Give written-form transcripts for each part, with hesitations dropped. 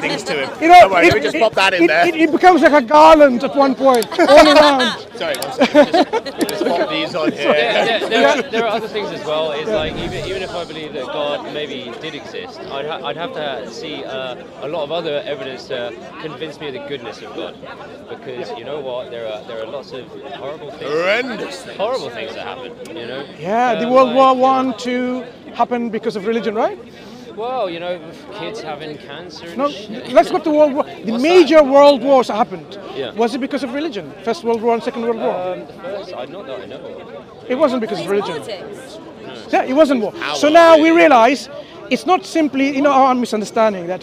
things to him. Don't worry, let me just pop that in there. It becomes like a garland at one point, all around. Sorry, one second. Just pop these on here. There are other things as well. It's like even if I believe that God maybe did exist, I'd have to see a lot of other evidence to convince me of the goodness of God. Because you know what, there are lots of horrible things that happen. Yeah, the World War I, II happened because of religion, right? Well, kids having cancer. No, let's go to World War. The major world wars that happened. Yeah. Was it because of religion? First World War and Second World War. The first, not that I know of. It wasn't because of religion. Politics. Yeah, it wasn't war. So now we realize it's not simply, our misunderstanding that,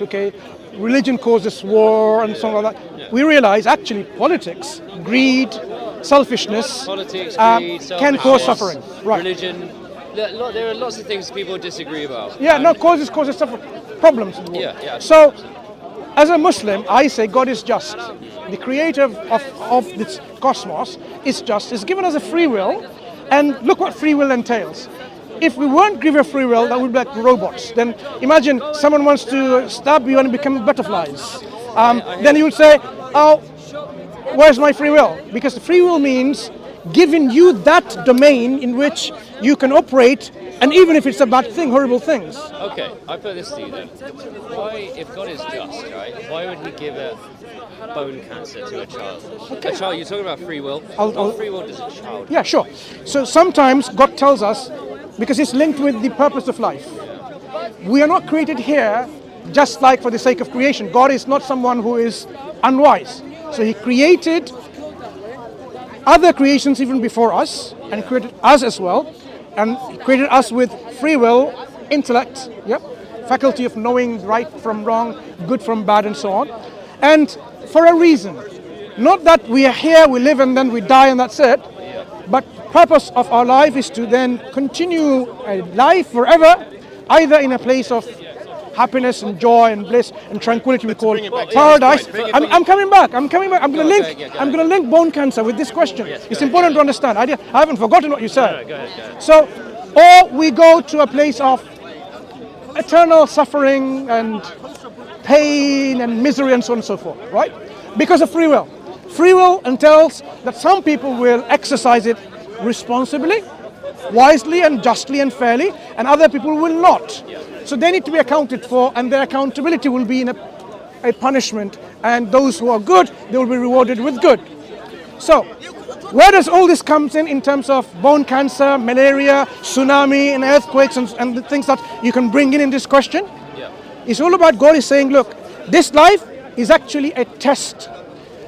religion causes war and something like that. Yeah. We realize actually politics, greed, selfishness, Politics, greed, can selfishness, cause suffering. Right. Religion. There are lots of things people disagree about. Yeah, causes suffering, problems in the world. Yeah. So, as a Muslim, I say God is just. The creator of this cosmos is just. He's given us a free will, and look what free will entails. If we weren't given free will, that would be like robots. Then imagine someone wants to stab you and become butterflies. Then you would say, oh, where's my free will? Because free will means giving you that domain in which you can operate, and even if it's a bad thing, horrible things. Okay, I put this to you then. Why, if God is just, right, why would he give a bone cancer to a child? Okay. A child, you're talking about free will. What free will does a child? Yeah, sure. So sometimes God tells us, because it's linked with the purpose of life. We are not created here just like for the sake of creation. God is not someone who is unwise. So he created other creations even before us, and created us as well, and created us with free will, intellect, faculty of knowing right from wrong, good from bad, and so on. And for a reason. Not that we are here, we live, and then we die, and that's it. But purpose of our life is to then continue a life forever, either in a place of happiness and joy and bliss and tranquility we call paradise. I'm coming back. I'm going to link bone cancer with this question. It's important to understand. I haven't forgotten what you said. Go ahead. So, or we go to a place of eternal suffering and pain and misery and so on and so forth, right? Because of free will. Free will entails that some people will exercise it responsibly, wisely and justly and fairly, and other people will not. So they need to be accounted for, and their accountability will be in a punishment, and those who are good, they will be rewarded with good. So, where does all this come in terms of bone cancer, malaria, tsunami, and earthquakes, and the things that you can bring in this question? Yeah. It's all about God is saying, look, this life is actually a test.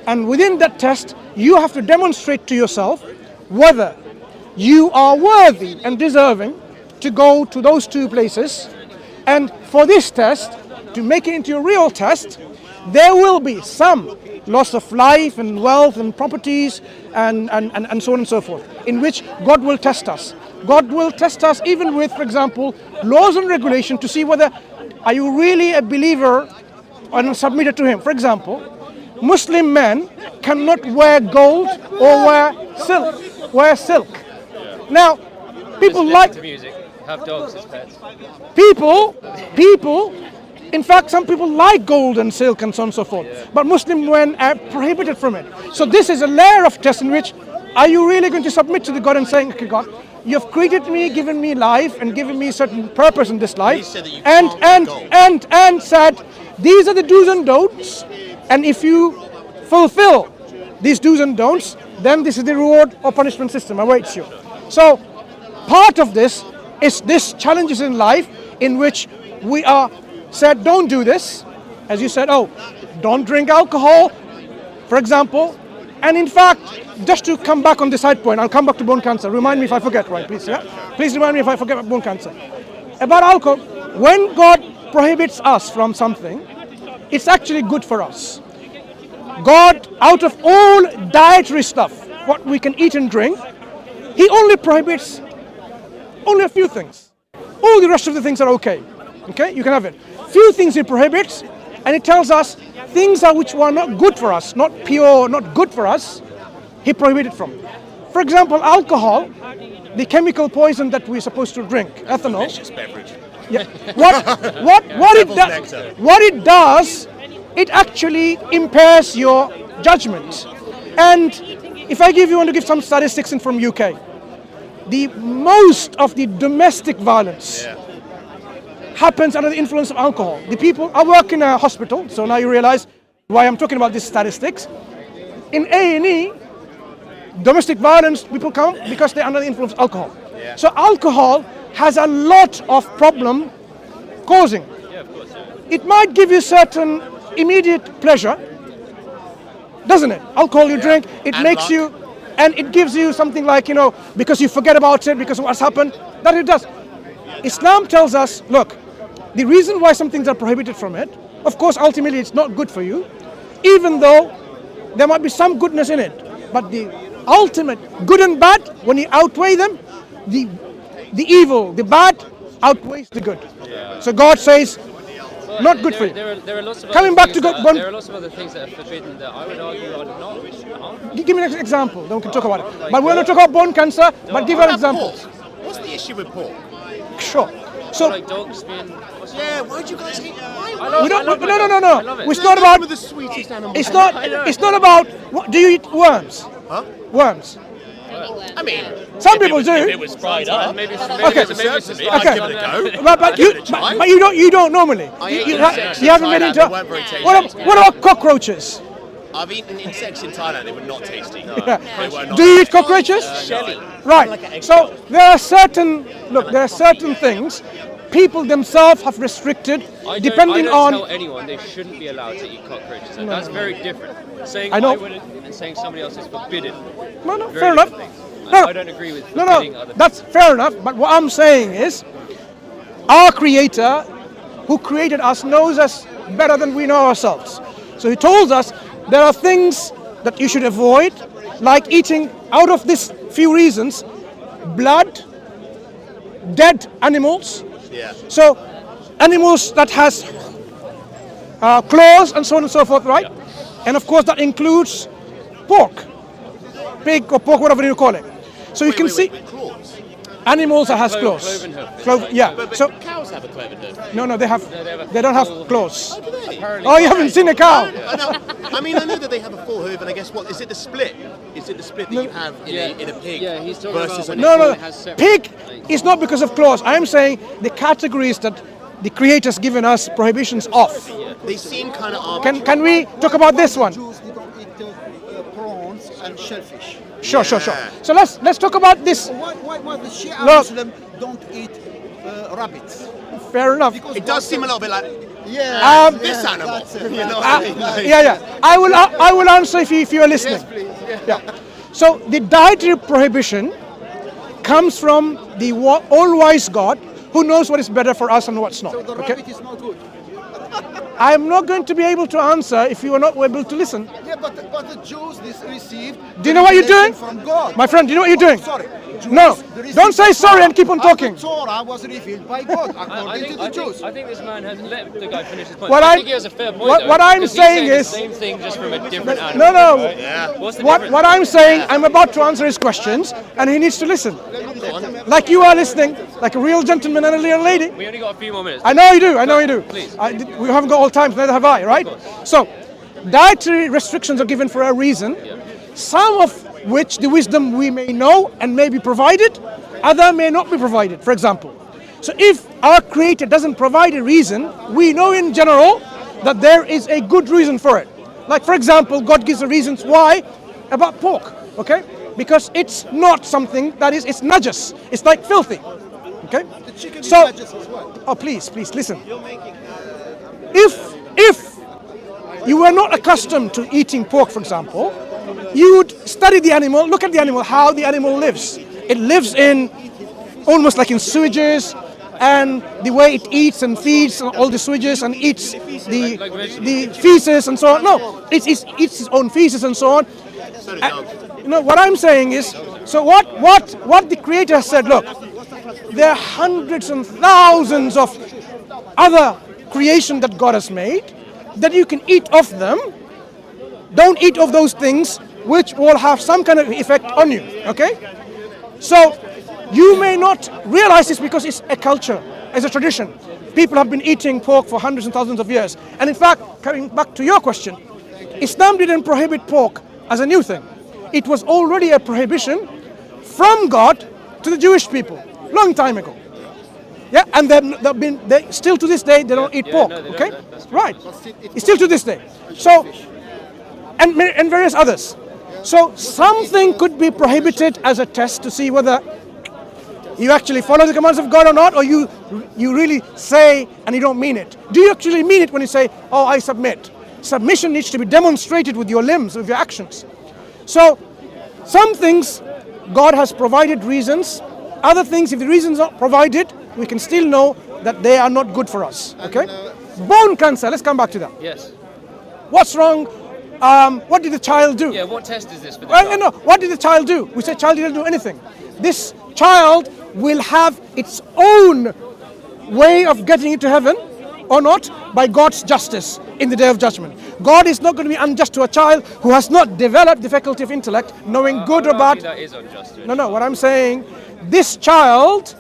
And within that test, you have to demonstrate to yourself whether you are worthy and deserving to go to those two places. And for this test, to make it into a real test, there will be some loss of life and wealth and properties and so on and so forth, in which God will test us. God will test us even with, for example, laws and regulation to see whether are you really a believer and submitted to Him. For example, Muslim men cannot wear gold or wear silk. Now, people Listen to music, have dogs as pets. People, in fact, some people like gold and silk and so on and so forth. Yeah. But Muslim men are prohibited from it. So this is a layer of test in which, are you really going to submit to the God and saying, okay, God, you've created me, given me life, and given me certain purpose in this life, and said, these are the do's and don'ts, and if you fulfill these do's and don'ts, then this is the reward or punishment system awaits you. So part of this is this challenges in life in which we are said, don't do this. As you said, don't drink alcohol, for example. And in fact, just to come back on the side point, I'll come back to bone cancer. Remind me if I forget, right, please, yeah? Please remind me if I forget about bone cancer. About alcohol, when God prohibits us from something, it's actually good for us. God, out of all dietary stuff, what we can eat and drink, He only prohibits only a few things. All the rest of the things are okay. Okay, you can have it. Few things He prohibits, and He tells us things which were not good for us, not pure, not good for us, He prohibited from. For example, alcohol, the chemical poison that we're supposed to drink, ethanol. Delicious beverage. Yeah. What it does it actually impairs your judgment. And if I want to give some statistics in from UK, the most of the domestic violence happens under the influence of alcohol. The people, I work in a hospital, so now you realize why I'm talking about these statistics. In A&E, domestic violence, people come because they're under the influence of alcohol. So alcohol has a lot of problem causing. It might give you certain immediate pleasure, doesn't it? Alcohol you drink, it And makes luck. you, and it gives you something like, because you forget about it, because of what's happened, that it does. Islam tells us, look, the reason why some things are prohibited from it, of course, ultimately it's not good for you, even though there might be some goodness in it. But the ultimate good and bad, when you outweigh them, the evil, the bad, outweighs the good. So God says, not good for you. There are lots of Coming other back things to that God, there are lots of other things that are forbidden that I would argue are not. Give me an example, then we can talk about it. But we're not talking about bone cancer, but give an example. What's the issue with pork? Sure. So, Like dogs being. Yeah, why do you guys hate? we don't, no. It's They're not about, some of the sweetest animals. it's not about, do you eat worms? Huh? Worms. I mean, Some people do. if it was fried up, Maybe Okay. maybe it's a I'd Okay. give it a go. But you, give it a try. but you don't normally. I ate You insects in haven't been Thailand, into. they weren't very tasty. What about cockroaches? I've eaten insects in Thailand. They were not tasty. Yeah. They were not. Do you eat cockroaches? Shelly. Right. So there are certain things people themselves have restricted, depending I on. don't tell anyone they shouldn't be allowed to eat cockroaches. And that's very different. Saying I know. wouldn't and saying somebody else is forbidden. No, Very fair enough. different things. No, I don't agree with No, forbidding other that's fair enough. But what I'm saying is, our Creator, who created us, knows us better than we know ourselves. So He told us there are things that you should avoid, like eating, out of these few reasons, blood, dead animals. Yeah. So animals that has claws and so on and so forth, right? And of course that includes pork, pig or pork, whatever you call it. So you can see claws. animals that has Cloven claws. hoof. Cloven, yeah. But So cows have a cloven hoof. no, they don't have claws. Apparently, Oh, you haven't seen a cow? I mean, I know that they have a full hoof, and I guess what is it? The split? Is it the split that you have in a pig? Yeah, he's talking versus about a when No. it has separate, Pig like- is not because of claws. I am saying the categories that the Creator's given us prohibitions of. They seem kind of arbitrary. Can we talk about this one? Jews, they don't eat prawns and shellfish. Sure. So let's talk about this. Why the Shia Look. Muslim don't eat rabbits? Fair enough. It does seem a little bit like Yeah. this animal. That's it. You know what I mean? Like- Yeah. I will answer if you are listening. Yeah. So the dietary prohibition comes from the all-wise God, who knows what is better for us and what's not. So the Okay. rabbit is not good. I'm not going to be able to answer if you are not able to listen. Yeah, but the Jews this received. Do you know what you're doing? From God. My friend, do you know what you're doing? Sorry. Jews, No. they received Don't say the sorry Torah. and keep on talking. The Torah was revealed by God according to the Jews. I think this man has let the guy finish his point. What I I'm- think he has a fair point. what- though, what I'm because saying he's is- the same thing just from a different No, animal. no. What's the What difference? I'm saying, I'm about to answer his questions, and he needs to listen. Like you are listening, like a real gentleman and a real lady. We only got a few more minutes. I know you do. Please. We haven't got all time, neither have I, right? So, dietary restrictions are given for a reason, some of which the wisdom we may know and may be provided, other may not be provided, for example. So if our Creator doesn't provide a reason, we know in general that there is a good reason for it. Like for example, God gives the reasons why about pork, okay? Because it's not something that is, it's najas, it's like filthy, okay? The chicken is So, najis as well. oh please listen. If you were not accustomed to eating pork, for example, you would study the animal, look at the animal, how the animal lives. It lives in almost like in sewages, and the way it eats and feeds on all the sewages and eats the feces and so on. No, it eats its own feces and so on. You know what I'm saying is, so what the Creator has said, look, there are hundreds and thousands of other creation that God has made, that you can eat of them. Don't eat of those things which will have some kind of effect on you, okay? So You may not realize this because it's a culture, it's a tradition. People have been eating pork for hundreds and thousands of years. And in fact, coming back to your question, Islam didn't prohibit pork as a new thing. It was already a prohibition from God to the Jewish people, long time ago. Yeah, and they still to this day they don't eat pork. no, they Okay, don't, that's right? It's still to this day. So, and various others. So something could be prohibited as a test to see whether you actually follow the commands of God or not, or you really say and you don't mean it. Do you actually mean it when you say, "Oh, I submit"? Submission needs to be demonstrated with your limbs, with your actions. So, some things God has provided reasons. Other things, if the reasons are not provided, we can still know that they are not good for us. Okay? Bone cancer. Let's come back to that. Yes. What's wrong? What did the child do? Yeah, what test is this for the Well, child? no. What did the child do? We say child didn't do anything. This child will have its own way of getting into heaven or not by God's justice in the day of judgment. God is not going to be unjust to a child who has not developed the faculty of intellect, knowing good or bad. That is unjust. to No, what I'm saying, this child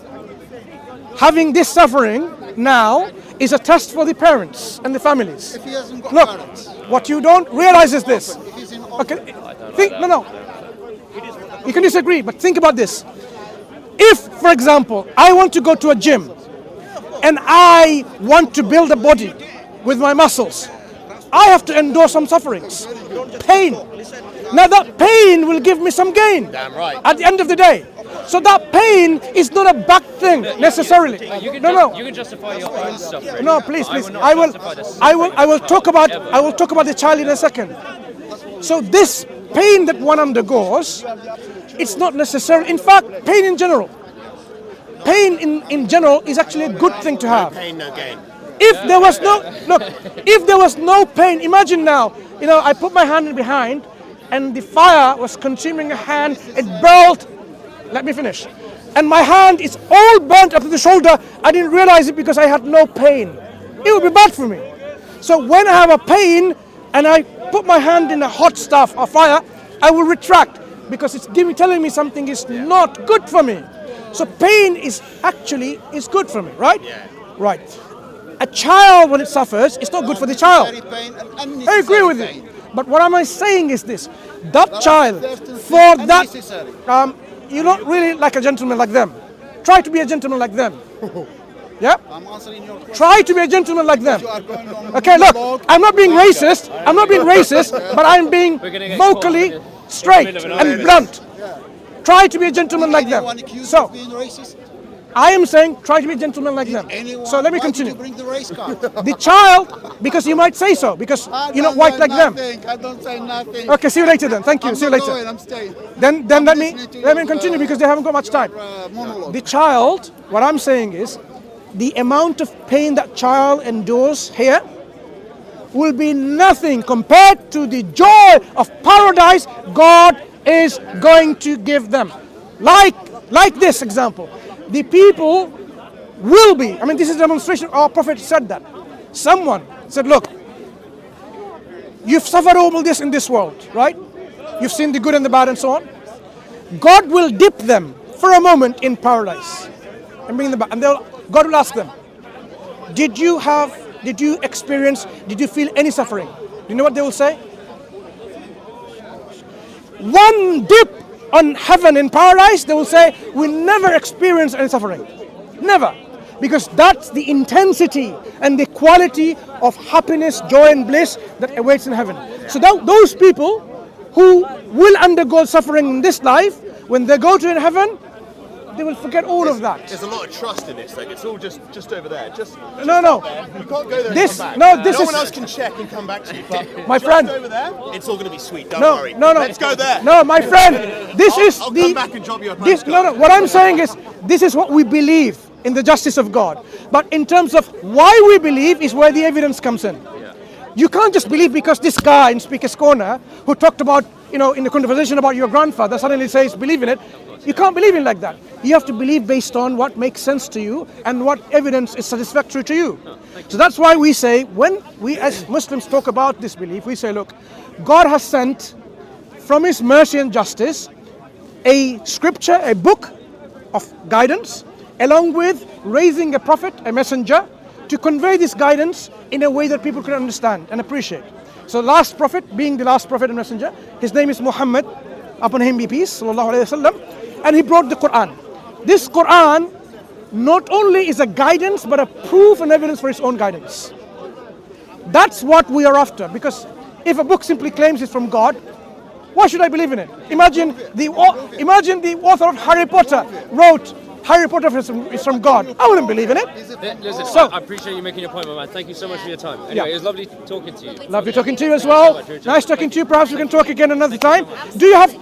having this suffering now is a test for the parents and the families. If he hasn't got Look, parents, what you don't realize is this. if he's in Okay, you can disagree, but think about this. If, for example, I want to go to a gym and I want to build a body with my muscles, I have to endure some sufferings, pain. Now that pain will give me some gain Damn right. at the end of the day. So that pain is not a bad thing necessarily. You can No. You can justify your own suffering. No, please. I will not I will. justify the I will talk about. ever. I will talk about the child in a second. So this pain that one undergoes, it's not necessarily. In fact, pain in general. Pain in general is actually a good thing to have. Pain, no gain. If there was no if there was no pain, imagine now. I put my hand behind, and the fire was consuming a hand. It burned. Let me finish. And my hand is all burnt up to the shoulder. I didn't realize it because I had no pain. It would be bad for me. So when I have a pain and I put my hand in a hot stuff or fire, I will retract because it's telling me something is not good for me. So pain is good for me, right? Yeah. Right. A child, when it suffers, it's not good for the child. Very pain and I unnecessary agree with pain. you. But what am I saying is this: that child, certain for things that, unnecessary. you're not really like a gentleman like them. Try to be a gentleman like them. Yeah? I'm answering your question. Try to be a gentleman like them. You are going on Okay, look, monologue. I'm not being racist. I'm not being racist, but I'm being We're gonna get vocally caught in the straight middle of an and argument. blunt. Try to be a gentleman like them. Anyone accused So, of being racist? I am saying try to be a gentleman like them. Anyone? So let me Why did continue. you bring the race card? The child, because you might say so, because I you're not don't white say like them. nothing. I don't say nothing. Okay, see you later then. Thank you. I'm See you not later. going, I'm staying. Then I'm let me listening to let me your, continue because they haven't got much time. monologue. The child, what I'm saying is, the amount of pain that child endures here will be nothing compared to the joy of paradise God is going to give them. Like this example, the people will be. I mean, this is a demonstration. Our prophet said that. Someone said, "Look, you've suffered all this in this world, right? You've seen the good and the bad and so on. God will dip them for a moment in paradise and bring them back. And God will ask them, did you feel any suffering? Do you know what they will say? One dip on heaven in paradise, they will say, we never experienced any suffering. Never. Because that's the intensity and the quality of happiness, joy and bliss that awaits in heaven. So those people who will undergo suffering in this life, when they go to in heaven, they will forget all of that. There's a lot of trust in this thing. It's all just over there. No. You can't go there This- and come back. no, this no is- one else can check and come back to you. But My just friend. over there, it's all going to be sweet. Don't No. worry. No. Let's go there. No, my friend, this is I'll the. come back and drop you a this, postcard. no. What I'm saying is, this is what we believe in the justice of God. But in terms of why we believe is where the evidence comes in. You can't just believe because this guy in Speaker's Corner who talked about, in the conversation about your grandfather suddenly says believe in it. You can't believe in like that. You have to believe based on what makes sense to you and what evidence is satisfactory to you. So that's why we say, when we as Muslims talk about this belief, we say, look, God has sent from His mercy and justice a scripture, a book of guidance, along with raising a prophet, a messenger, to convey this guidance in a way that people can understand and appreciate. So last prophet, being the last prophet and messenger, his name is Muhammad, upon him be peace, sallallahu alayhi wasallam, and he brought the Quran. This Quran not only is a guidance, but a proof and evidence for its own guidance. That's what we are after, because if a book simply claims it's from God, why should I believe in it? Imagine the author of Harry Potter wrote, Harry Potter is from God. I wouldn't believe in it. Listen, So- I appreciate you making your point, my man. Thank you so much for your time. Anyway, it was lovely talking to you. Lovely talking to you as well. Nice talking to you. Perhaps we can talk again another time. Do you have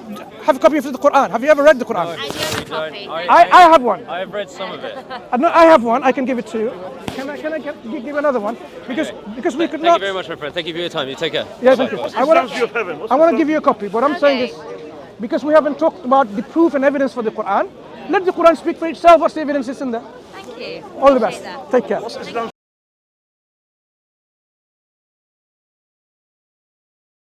a copy of the Quran? Have you ever read the Quran? I do a copy. I have one. I have read some of it. I have one. I can give it to you. Can I give another one? Because we could Thank not. you very much, my friend. Thank you for your time. You take care. Yeah, thank you. I want to give you a copy. What I'm saying is, because we haven't talked about the proof and evidence for the Quran, let the Quran speak for itself. What's the evidence is in there? Thank you. All the best. Appreciate that. Take care.